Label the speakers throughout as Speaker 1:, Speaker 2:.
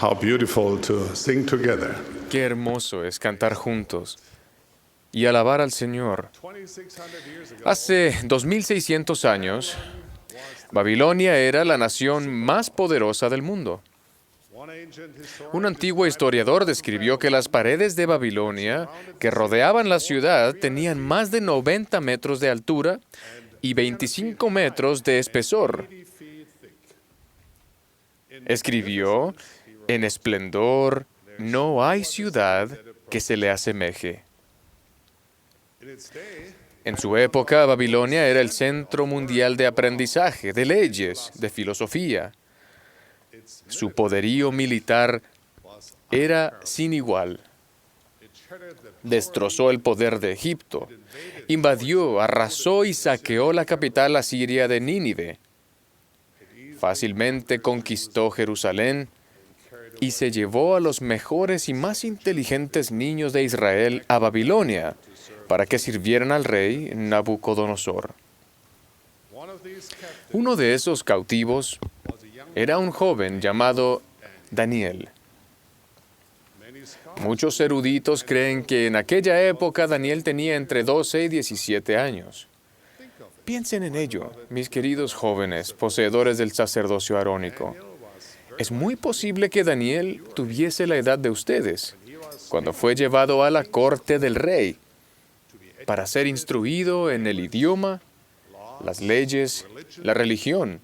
Speaker 1: how beautiful to sing together.
Speaker 2: Qué hermoso es cantar juntos y alabar al Señor.
Speaker 1: 2,600 years ago,
Speaker 2: Hace 2600 años, Babilonia era la nación más poderosa del mundo.
Speaker 1: one ancient historian
Speaker 2: Un antiguo historiador describió que las paredes de Babilonia que rodeaban la ciudad tenían más de 90 metros de altura y 25 metros de espesor.
Speaker 1: 80 feet thick.
Speaker 2: Escribió, en esplendor no hay ciudad que se le asemeje.
Speaker 1: In its day,
Speaker 2: En su época, Babilonia era el centro mundial de aprendizaje, de leyes, de filosofía.
Speaker 1: its
Speaker 2: Su poderío militar
Speaker 1: was
Speaker 2: era sin igual.
Speaker 1: it shattered the
Speaker 2: Destrozó el poder de Egipto, invadió, arrasó y saqueó la capital asiria de Nínive. Fácilmente conquistó Jerusalén y se llevó a los mejores y más inteligentes niños de Israel a Babilonia para que sirvieran al rey Nabucodonosor.
Speaker 1: one of these captives
Speaker 2: Uno de esos cautivos
Speaker 1: was a young
Speaker 2: era un joven llamado Daniel.
Speaker 1: many scholars
Speaker 2: Muchos eruditos creen que en aquella época Daniel tenía entre 12 y 17 años.
Speaker 1: think of it.
Speaker 2: Piensen en ello, mis queridos jóvenes, poseedores del sacerdocio arónico.
Speaker 1: Daniel was
Speaker 2: Es muy posible que Daniel tuviese la edad de ustedes cuando fue llevado a la corte del rey para ser instruido en el idioma, las leyes, la religión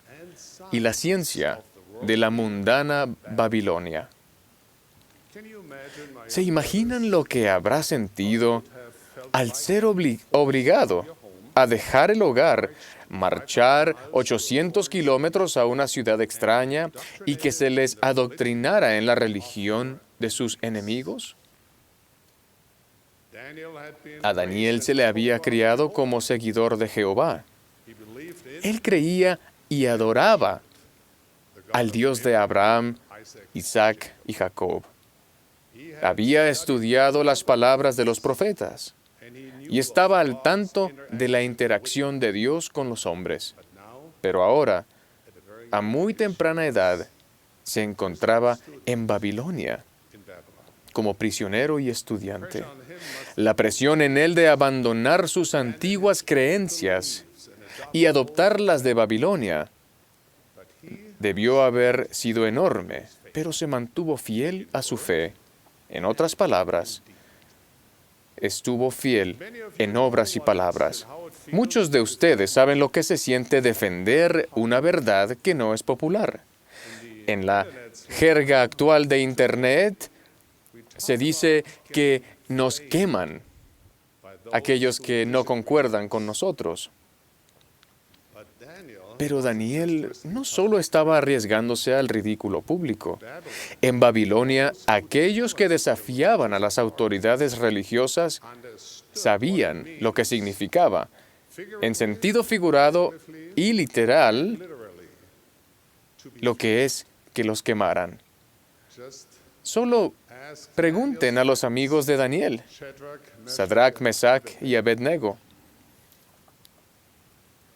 Speaker 2: y la ciencia de la mundana Babilonia.
Speaker 1: Can you imagine my
Speaker 2: ¿Se imaginan lo que habrá sentido
Speaker 1: have felt
Speaker 2: al ser obligado a dejar el hogar, marchar 800 kilómetros a una ciudad extraña y que se les adoctrinara en la religión de sus enemigos?
Speaker 1: Daniel had been
Speaker 2: A Daniel se le había criado como seguidor de Jehová.
Speaker 1: he believed in
Speaker 2: Él creía y adoraba
Speaker 1: the God
Speaker 2: al
Speaker 1: of
Speaker 2: Dios de Abraham,
Speaker 1: Isaac.
Speaker 2: Isaac y Jacob.
Speaker 1: He had
Speaker 2: Había estudiado las palabras de los profetas
Speaker 1: and he knew
Speaker 2: y estaba al tanto de la interacción de Dios con los hombres.
Speaker 1: but now
Speaker 2: Pero ahora,
Speaker 1: at a very
Speaker 2: a muy temprana edad, se encontraba en Babilonia
Speaker 1: in Babylon.
Speaker 2: como prisionero y estudiante.
Speaker 1: On him must
Speaker 2: La presión en él de abandonar sus antiguas creencias y adoptar las de Babilonia
Speaker 1: but he
Speaker 2: debió haber sido enorme, pero se mantuvo fiel a su fe. En otras palabras, estuvo fiel en obras y palabras. Muchos de ustedes saben lo que se siente defender una verdad que no es popular. En la jerga actual de Internet se dice que nos queman
Speaker 1: by those
Speaker 2: aquellos que no concuerdan con nosotros.
Speaker 1: but Daniel
Speaker 2: Pero Daniel no solo estaba arriesgándose al ridículo público.
Speaker 1: Babylon
Speaker 2: En Babilonia, aquellos que desafiaban a las autoridades religiosas
Speaker 1: understood
Speaker 2: sabían lo que significaba,
Speaker 1: figuratively
Speaker 2: en sentido figurado y literal,
Speaker 1: literally to be
Speaker 2: lo que es que los quemaran.
Speaker 1: just
Speaker 2: Solo
Speaker 1: ask
Speaker 2: pregunten a los amigos de Daniel,
Speaker 1: Shadrach,
Speaker 2: Sadrach, Mesach y Abednego.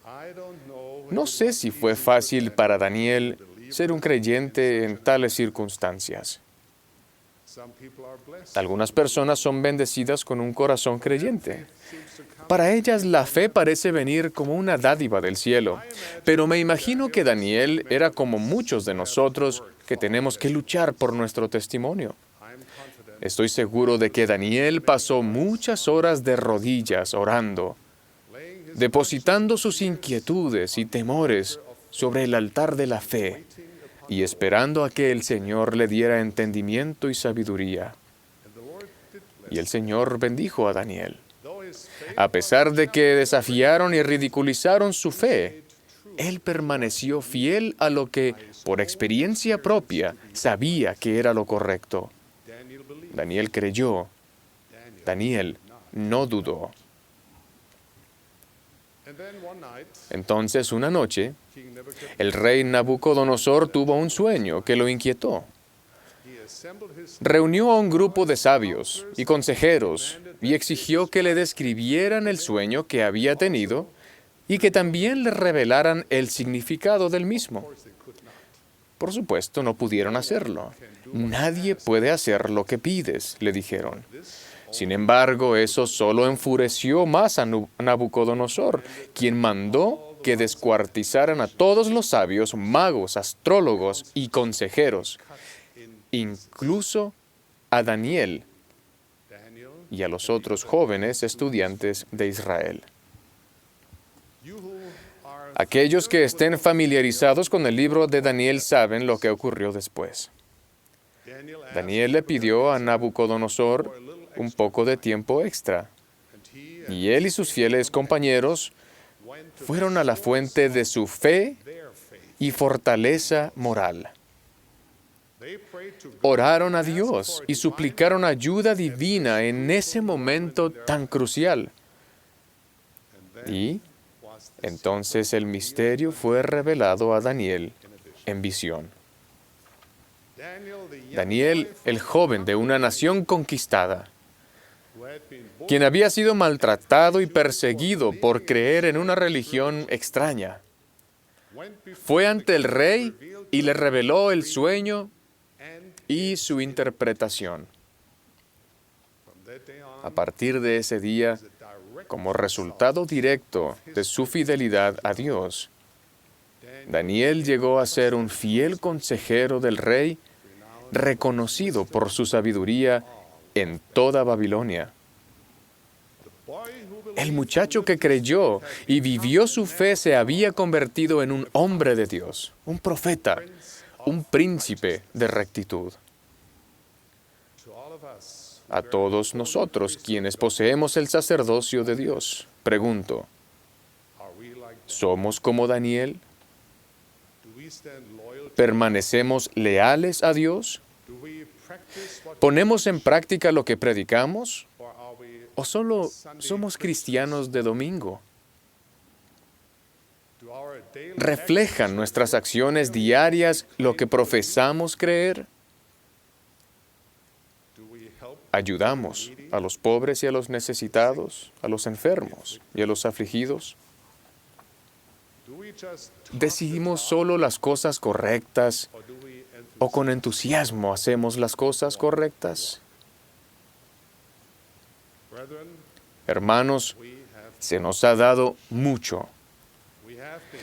Speaker 1: I don't know if
Speaker 2: No
Speaker 1: it
Speaker 2: sé
Speaker 1: was
Speaker 2: si fue
Speaker 1: easy
Speaker 2: fácil
Speaker 1: for
Speaker 2: para
Speaker 1: Daniel
Speaker 2: Daniel
Speaker 1: to believe
Speaker 2: ser un creyente en tales circunstancias.
Speaker 1: some people are blessed.
Speaker 2: Algunas personas son bendecidas con un corazón creyente.
Speaker 1: Seems to come
Speaker 2: Para ellas la fe parece venir como una dádiva del cielo. Pero me imagino que Daniel era como muchos de nosotros que tenemos que luchar por nuestro testimonio.
Speaker 1: I'm confident
Speaker 2: Estoy seguro de que Daniel pasó muchas horas de rodillas orando,
Speaker 1: laying his
Speaker 2: depositando sus inquietudes y temores sobre el altar de la fe y esperando a que el Señor le diera entendimiento y sabiduría.
Speaker 1: and the Lord did bless.
Speaker 2: Y el Señor bendijo a Daniel.
Speaker 1: Though his faith
Speaker 2: A pesar de que desafiaron y ridiculizaron su fe, él permaneció fiel a lo que, por experiencia propia, sabía que era lo correcto.
Speaker 1: Daniel believed.
Speaker 2: Daniel creyó. Daniel no dudó.
Speaker 1: And then one night,
Speaker 2: Entonces, una noche,
Speaker 1: King Nebuchadnezzar
Speaker 2: el rey Nabucodonosor tuvo un sueño que lo inquietó.
Speaker 1: he assembled his
Speaker 2: Reunió a un grupo de sabios y consejeros y exigió que le describieran el sueño que había tenido y que también le revelaran el significado del mismo.
Speaker 1: course they could not.
Speaker 2: Por supuesto, no pudieron hacerlo. Nadie puede hacer lo que pides, le dijeron. Sin embargo, eso solo enfureció más a Nabucodonosor, quien mandó que descuartizaran a todos los sabios, magos, astrólogos y consejeros, incluso a Daniel
Speaker 1: Daniel,
Speaker 2: y a los otros jóvenes estudiantes de Israel.
Speaker 1: you who are
Speaker 2: Aquellos que estén familiarizados con el libro de Daniel saben lo que ocurrió después.
Speaker 1: Daniel asked
Speaker 2: Daniel le pidió a Nabucodonosor un poco de tiempo extra,
Speaker 1: and he
Speaker 2: y él y sus fieles compañeros
Speaker 1: went to
Speaker 2: fueron a la fuente de su fe
Speaker 1: their faith.
Speaker 2: y fortaleza moral.
Speaker 1: They prayed to God
Speaker 2: Oraron a Dios y suplicaron ayuda divina en ese momento tan crucial.
Speaker 1: and then
Speaker 2: Y
Speaker 1: was the
Speaker 2: entonces el misterio fue revelado a Daniel en visión.
Speaker 1: Daniel, the young
Speaker 2: Daniel,
Speaker 1: boy
Speaker 2: el joven de una nación conquistada,
Speaker 1: who had been born
Speaker 2: quien había sido maltratado y perseguido por creer en una religión extraña,
Speaker 1: went before
Speaker 2: fue ante el rey y le reveló el sueño
Speaker 1: and
Speaker 2: y su interpretación.
Speaker 1: from that day
Speaker 2: A
Speaker 1: on
Speaker 2: partir de ese día,
Speaker 1: the direct
Speaker 2: como resultado directo de su fidelidad a Dios, Daniel llegó a ser un fiel consejero del rey, reconocido por su sabiduría en toda Babilonia.
Speaker 1: boy who believed
Speaker 2: El muchacho que creyó y vivió su fe se había convertido en un hombre de Dios, un profeta, un príncipe de rectitud.
Speaker 1: to all of us
Speaker 2: A todos nosotros, quienes poseemos el sacerdocio de Dios, pregunto,
Speaker 1: are we like that?
Speaker 2: ¿somos como Daniel?
Speaker 1: Do we stand loyal to
Speaker 2: ¿Permanecemos leales a Dios?
Speaker 1: do we practice what
Speaker 2: ¿Ponemos en práctica lo que predicamos?
Speaker 1: or are we
Speaker 2: ¿O solo somos cristianos de domingo?
Speaker 1: do our daily
Speaker 2: ¿Reflejan nuestras acciones diarias lo que profesamos creer?
Speaker 1: do we help
Speaker 2: ¿Ayudamos a los pobres y a los necesitados, a los enfermos y a los afligidos?
Speaker 1: do we just
Speaker 2: ¿Decidimos solo las cosas correctas
Speaker 1: or do we
Speaker 2: o con entusiasmo hacemos las cosas correctas?
Speaker 1: brethren
Speaker 2: Hermanos,
Speaker 1: we have
Speaker 2: se nos ha dado mucho.
Speaker 1: been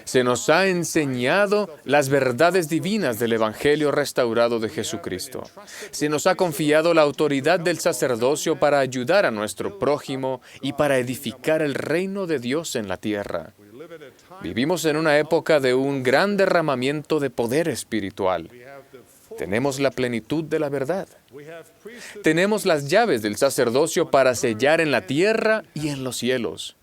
Speaker 2: Se nos ha enseñado las verdades divinas del Evangelio restaurado de Jesucristo. Se nos ha confiado la autoridad del sacerdocio para ayudar a nuestro prójimo y para edificar el reino de Dios en la tierra.
Speaker 1: we live at a time
Speaker 2: Vivimos en una época de un gran derramamiento de poder espiritual.
Speaker 1: we have the full
Speaker 2: Tenemos la plenitud de la verdad.
Speaker 1: we have priesthood
Speaker 2: Tenemos las llaves del sacerdocio para sellar en la tierra y en los cielos.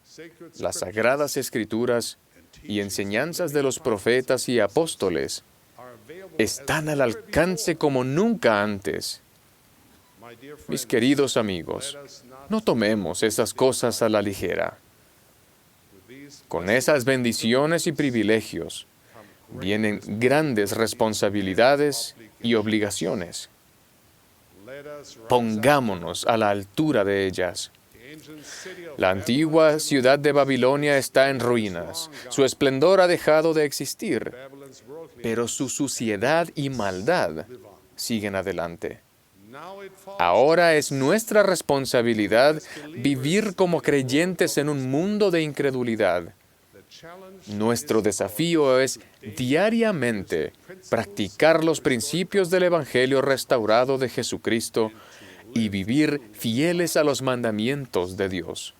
Speaker 1: sacred
Speaker 2: Las
Speaker 1: scriptures
Speaker 2: sagradas escrituras y enseñanzas de los profetas y apóstoles
Speaker 1: are available
Speaker 2: están al alcance como nunca antes.
Speaker 1: my dear
Speaker 2: Mis
Speaker 1: friends
Speaker 2: queridos amigos,
Speaker 1: let us not
Speaker 2: no tomemos esas cosas a la ligera.
Speaker 1: with these
Speaker 2: Con esas bendiciones y privilegios vienen grandes responsabilidades y obligaciones.
Speaker 1: let us rise
Speaker 2: Pongámonos a la altura de ellas.
Speaker 1: the ancient city of
Speaker 2: La antigua ciudad de Babilonia está en ruinas. Su esplendor ha dejado de existir,
Speaker 1: Babylon's worldly
Speaker 2: pero su suciedad y maldad
Speaker 1: live on.
Speaker 2: siguen adelante.
Speaker 1: Now it falls
Speaker 2: Ahora es nuestra responsabilidad vivir como creyentes en un mundo de incredulidad.
Speaker 1: the challenge
Speaker 2: Nuestro desafío es diariamente practicar los principios del Evangelio restaurado de Jesucristo y vivir fieles a los mandamientos de Dios.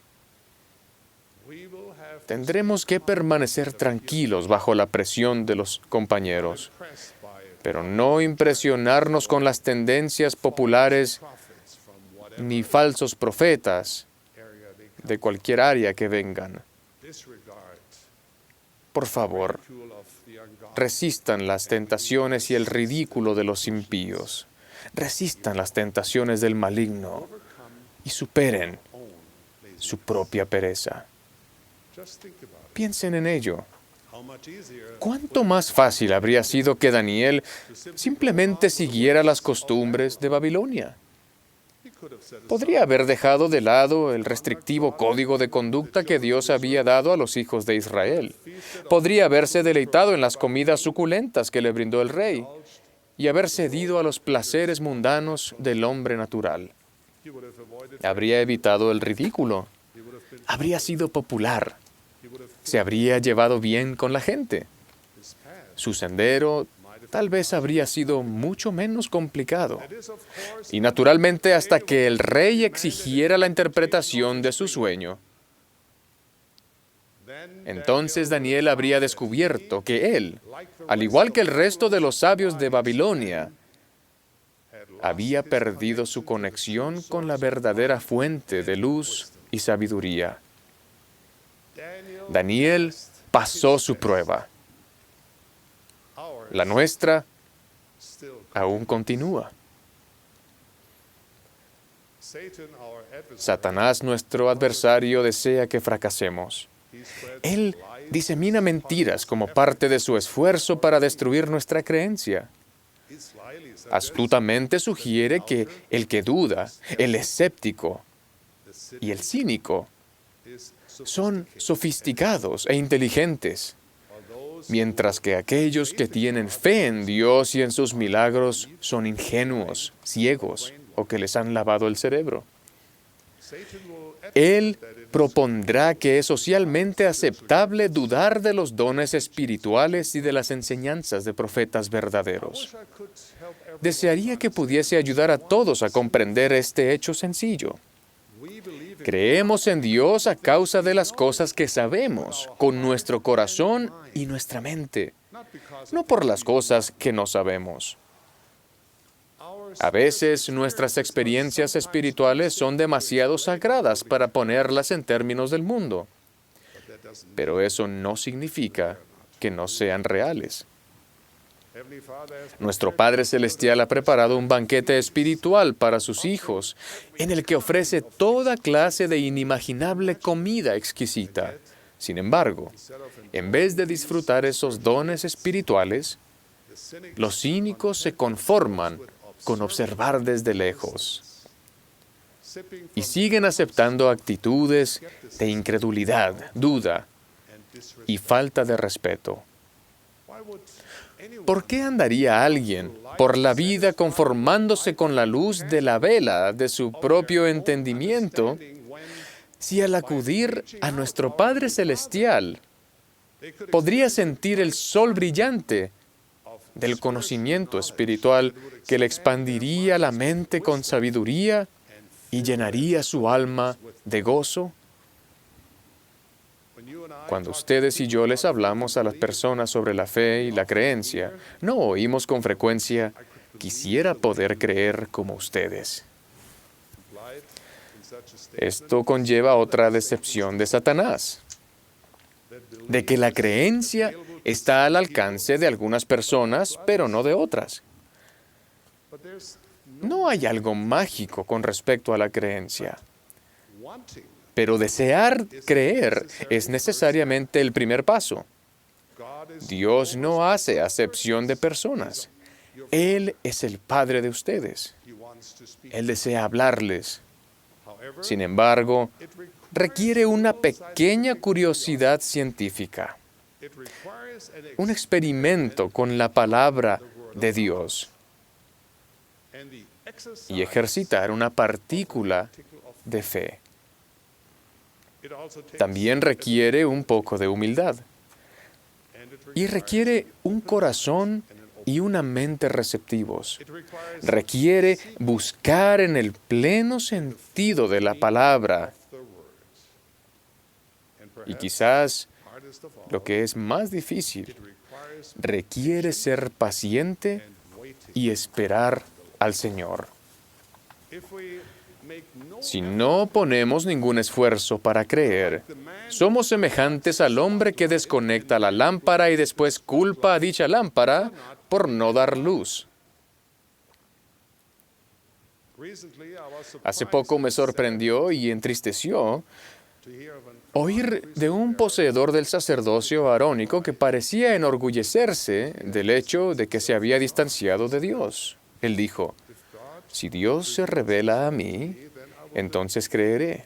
Speaker 1: we will have
Speaker 2: Tendremos que permanecer tranquilos bajo la presión de los compañeros,
Speaker 1: pressed by it
Speaker 2: pero no impresionarnos con las tendencias populares
Speaker 1: prophets from whatever
Speaker 2: ni falsos profetas
Speaker 1: area they come
Speaker 2: de cualquier área que vengan.
Speaker 1: disregard
Speaker 2: Por favor,
Speaker 1: ridicule of the ungodly
Speaker 2: resistan las tentaciones y el ridículo de los impíos. Resistan las tentaciones del maligno y superen
Speaker 1: own lazy.
Speaker 2: su propia pereza.
Speaker 1: Just think about it.
Speaker 2: Piensen en ello.
Speaker 1: How much easier
Speaker 2: ¿Cuánto más fácil habría sido que Daniel simplemente siguiera las costumbres de Babilonia?
Speaker 1: he could
Speaker 2: Podría haber dejado de lado el restrictivo código de conducta que Dios había dado a los hijos de Israel. Podría haberse deleitado en las comidas suculentas que le brindó el rey y haber cedido a los placeres mundanos del hombre natural. Habría evitado el ridículo. Habría sido popular. Se habría llevado bien con la gente. Su sendero tal vez habría sido mucho menos complicado. Y naturalmente hasta que el rey exigiera la interpretación de su sueño. Entonces Daniel habría descubierto que él, al igual que el resto de los sabios de Babilonia, había perdido su conexión con la verdadera fuente de luz y sabiduría. Daniel pasó su prueba. La nuestra aún continúa. Satanás, nuestro adversario, desea que fracasemos. Él disemina mentiras como parte de su esfuerzo para destruir nuestra creencia. Astutamente sugiere que el que duda, el escéptico y el cínico son sofisticados e inteligentes, mientras que aquellos que tienen fe en Dios y en sus milagros son ingenuos, ciegos o que les han lavado el cerebro. Él propondrá que es socialmente aceptable dudar de los dones espirituales y de las enseñanzas de profetas verdaderos. Desearía que pudiese ayudar a todos a comprender este hecho sencillo. Creemos en Dios a causa de las cosas que sabemos, con nuestro corazón y nuestra mente, no por las cosas que no sabemos. A veces nuestras experiencias espirituales son demasiado sagradas para ponerlas en términos del mundo, pero eso no significa que no sean reales. Nuestro Padre Celestial ha preparado un banquete espiritual para sus hijos, en el que ofrece toda clase de inimaginable comida exquisita. Sin embargo, en vez de disfrutar esos dones espirituales, los cínicos se conforman con observar desde lejos y siguen aceptando actitudes de incredulidad, duda y falta de respeto. ¿Por qué andaría alguien por la vida conformándose con la luz de la vela de su propio entendimiento si al acudir a nuestro Padre Celestial podría sentir el sol brillante del conocimiento espiritual que le expandiría la mente con sabiduría y llenaría su alma de gozo? Cuando ustedes y yo les hablamos a las personas sobre la fe y la creencia, no oímos con frecuencia, quisiera poder creer como ustedes. Esto conlleva otra decepción de Satanás, de que la creencia está al alcance de algunas personas, pero no de otras. No hay algo mágico con respecto a la creencia. Pero desear creer es necesariamente el primer paso. Dios no hace acepción de personas. Él es el Padre de ustedes. Él desea hablarles. Sin embargo, requiere una pequeña curiosidad científica, un experimento con la palabra de Dios y ejercitar una partícula de fe. También requiere un poco de humildad y requiere un corazón y una mente receptivos. Requiere buscar en el pleno sentido de la palabra. Y quizás lo que es más difícil, requiere ser paciente y esperar al Señor. Si no ponemos ningún esfuerzo para creer, somos semejantes al hombre que desconecta la lámpara y después culpa a dicha lámpara por no dar luz. Hace poco me sorprendió y entristeció oír de un poseedor del sacerdocio arónico que parecía enorgullecerse del hecho de que se había distanciado de Dios. Él dijo, Si Dios se revela a mí, entonces creeré.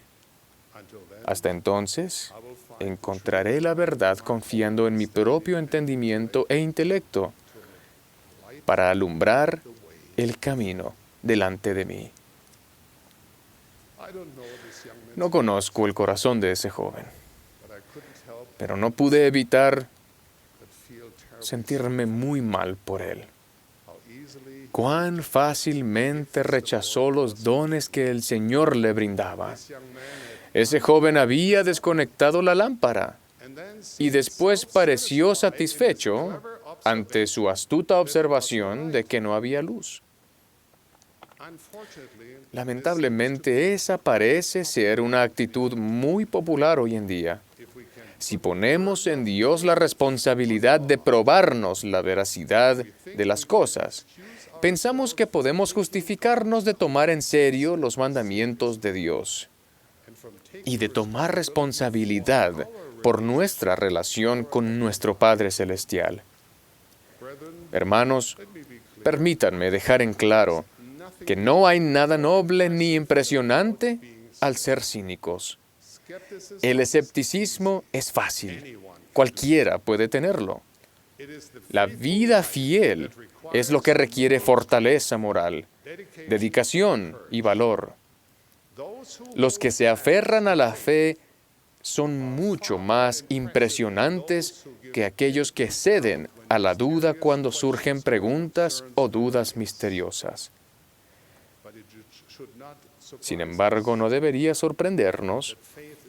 Speaker 2: Hasta entonces, encontraré la verdad confiando en mi propio entendimiento e intelecto para alumbrar el camino delante de mí. No conozco el corazón de ese joven, pero no pude evitar sentirme muy mal por él. Cuán fácilmente rechazó los dones que el Señor le brindaba. Ese joven había desconectado la lámpara y después pareció satisfecho ante su astuta observación de que no había luz. Lamentablemente, esa parece ser una actitud muy popular hoy en día. Si ponemos en Dios la responsabilidad de probarnos la veracidad de las cosas, pensamos que podemos justificarnos de tomar en serio los mandamientos de Dios y de tomar responsabilidad por nuestra relación con nuestro Padre Celestial. Hermanos, permítanme dejar en claro que no hay nada noble ni impresionante al ser cínicos. El escepticismo es fácil. Cualquiera puede tenerlo. La vida fiel es lo que requiere fortaleza moral, dedicación y valor. Los que se aferran a la fe son mucho más impresionantes que aquellos que ceden a la duda cuando surgen preguntas o dudas misteriosas. Sin embargo, no debería sorprendernos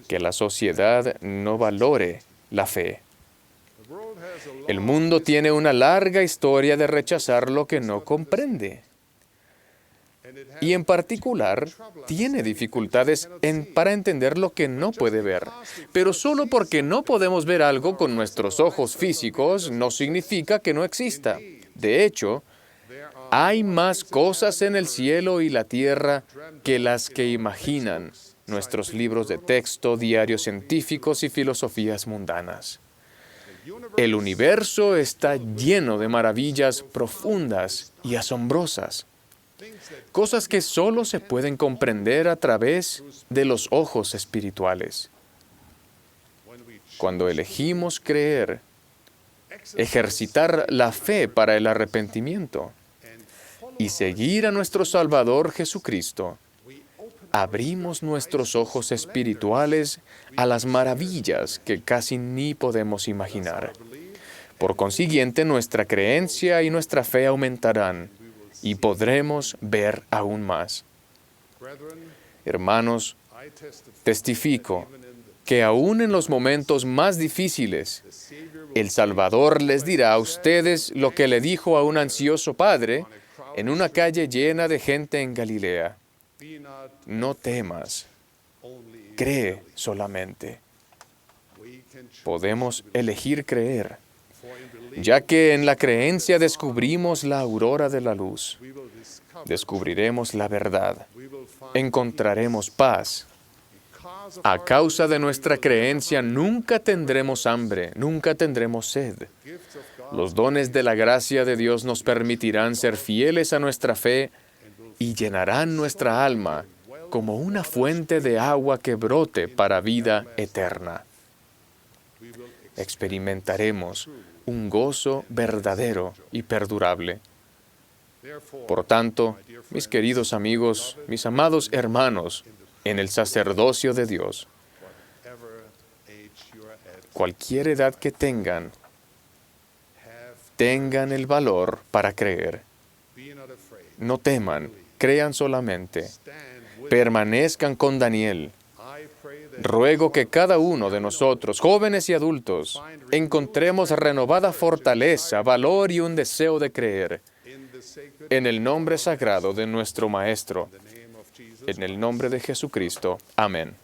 Speaker 2: que la sociedad no valore la fe. El mundo tiene una larga historia de rechazar lo que no comprende. Y en particular, tiene dificultades para entender lo que no puede ver. Pero solo porque no podemos ver algo con nuestros ojos físicos no significa que no exista. De hecho, hay más cosas en el cielo y la tierra que las que imaginan nuestros libros de texto, diarios científicos y filosofías mundanas. El universo está lleno de maravillas profundas y asombrosas, cosas que solo se pueden comprender a través de los ojos espirituales. Cuando elegimos creer, ejercitar la fe para el arrepentimiento y seguir a nuestro Salvador Jesucristo, abrimos nuestros ojos espirituales a las maravillas que casi ni podemos imaginar. Por consiguiente, nuestra creencia y nuestra fe aumentarán y podremos ver aún más. Hermanos, testifico que aún en los momentos más difíciles, el Salvador les dirá a ustedes lo que le dijo a un ansioso padre en una calle llena de gente en Galilea. No temas, cree solamente. Podemos elegir creer, ya que en la creencia descubrimos la aurora de la luz. Descubriremos la verdad. Encontraremos paz. A causa de nuestra creencia nunca tendremos hambre, nunca tendremos sed. Los dones de la gracia de Dios nos permitirán ser fieles a nuestra fe y llenarán nuestra alma como una fuente de agua que brote para vida eterna. Experimentaremos un gozo verdadero y perdurable. Por tanto, mis queridos amigos, mis amados hermanos, en el sacerdocio de Dios, cualquier edad que tengan el valor para creer. No teman, crean solamente. Permanezcan con Daniel. Ruego que cada uno de nosotros, jóvenes y adultos, encontremos renovada fortaleza, valor y un deseo de creer. En el nombre sagrado de nuestro Maestro, en el nombre de Jesucristo. Amén.